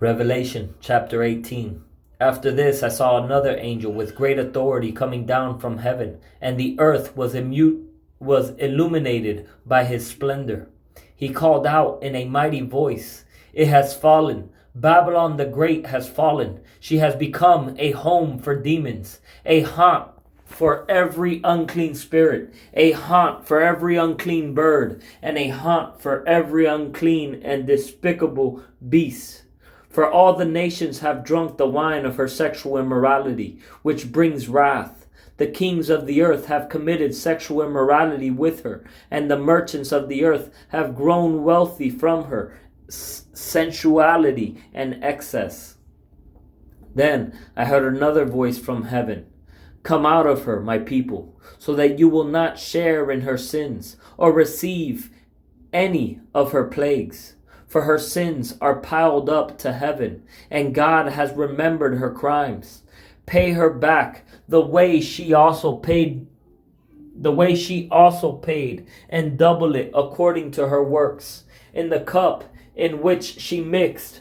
Revelation chapter 18. After this I saw another angel with great authority coming down from heaven, and the earth was illuminated by his splendor. He called out in a mighty voice, "It has fallen. Babylon the Great has fallen. She has become a home for demons, a haunt for every unclean spirit, a haunt for every unclean bird, and a haunt for every unclean and despicable beast. For all the nations have drunk the wine of her sexual immorality, which brings wrath. The kings of the earth have committed sexual immorality with her, and the merchants of the earth have grown wealthy from her sensuality and excess." Then I heard another voice from heaven. "Come out of her, my people, so that you will not share in her sins or receive any of her plagues. For her sins are piled up to heaven, and God has remembered her crimes. Pay her back the way she also paid, and double it according to her works. In the cup in which she mix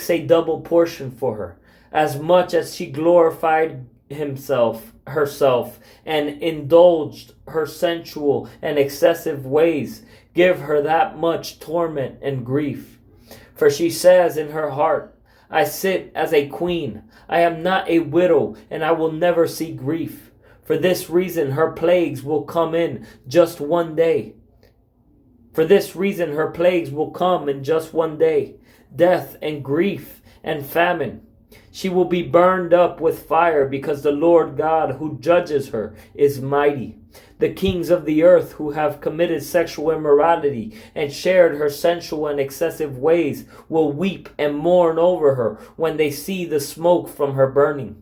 a double portion for her, as much as she glorified herself, and indulged her sensual and excessive ways. Give her that much torment and grief. For she says in her heart, I sit as a queen. I am not a widow, and I will never see grief. For this reason her plagues will come in just one day. Death and grief and famine. She will be burned up with fire, because the Lord God who judges her is mighty. The kings of the earth who have committed sexual immorality and shared her sensual and excessive ways will weep and mourn over her when they see the smoke from her burning.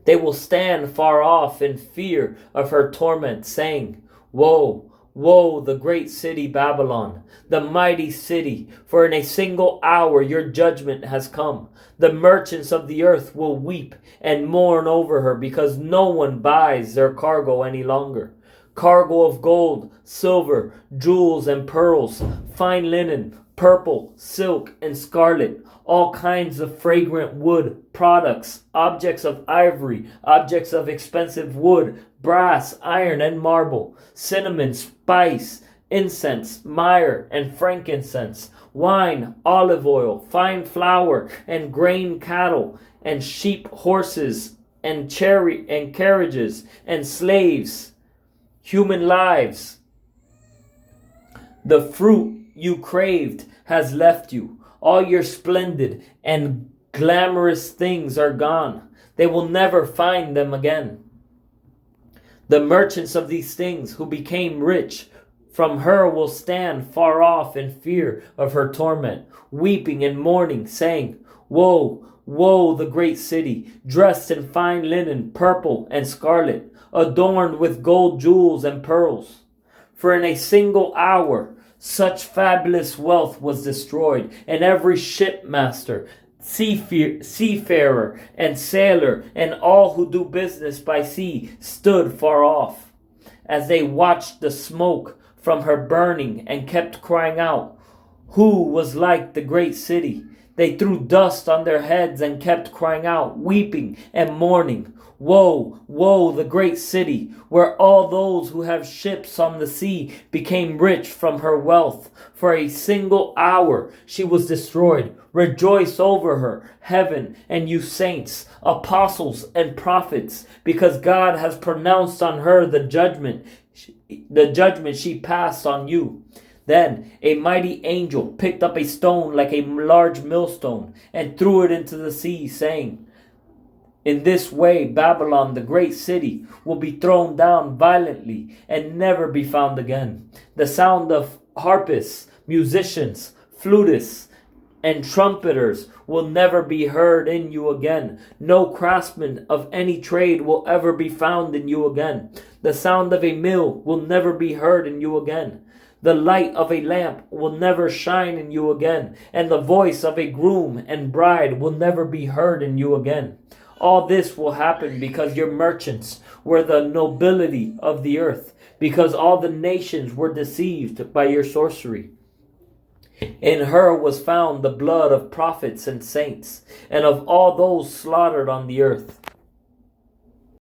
They will stand far off in fear of her torment, saying, Woe! Woe, the great city Babylon, the mighty city, for in a single hour your judgment has come. The merchants of the earth will weep and mourn over her, because no one buys their cargo any longer. Cargo of gold, silver, jewels and pearls, fine linen, purple, silk and scarlet, all kinds of fragrant wood products, objects of ivory, objects of expensive wood, brass, iron, and marble, cinnamon, spice, incense, myrrh, and frankincense, wine, olive oil, fine flour, and grain cattle, and sheep, horses, and carriages, and slaves, human lives. The fruit you craved has left you. All your splendid and glamorous things are gone. They will never find them again. The merchants of these things who became rich from her will stand far off in fear of her torment, weeping and mourning, saying, Woe, woe, the great city, dressed in fine linen, purple and scarlet, adorned with gold, jewels, and pearls. For in a single hour such fabulous wealth was destroyed, and every shipmaster, seafarer, and sailor, and all who do business by sea stood far off, as they watched the smoke from her burning, and kept crying out, Who was like the great city? They threw dust on their heads and kept crying out, weeping and mourning, Woe, woe, the great city, where all those who have ships on the sea became rich from her wealth. For a single hour she was destroyed. Rejoice over her, heaven, and you saints, apostles, and prophets, because God has pronounced on her the judgment she passed on you. Then a mighty angel picked up a stone like a large millstone and threw it into the sea, saying, In this way Babylon, the great city, will be thrown down violently and never be found again. The sound of harpists, musicians, flutists, and trumpeters will never be heard in you again. No craftsman of any trade will ever be found in you again. The sound of a mill will never be heard in you again. The light of a lamp will never shine in you again, and the voice of a groom and bride will never be heard in you again. All this will happen because your merchants were the nobility of the earth, because all the nations were deceived by your sorcery. In her was found the blood of prophets and saints, and of all those slaughtered on the earth.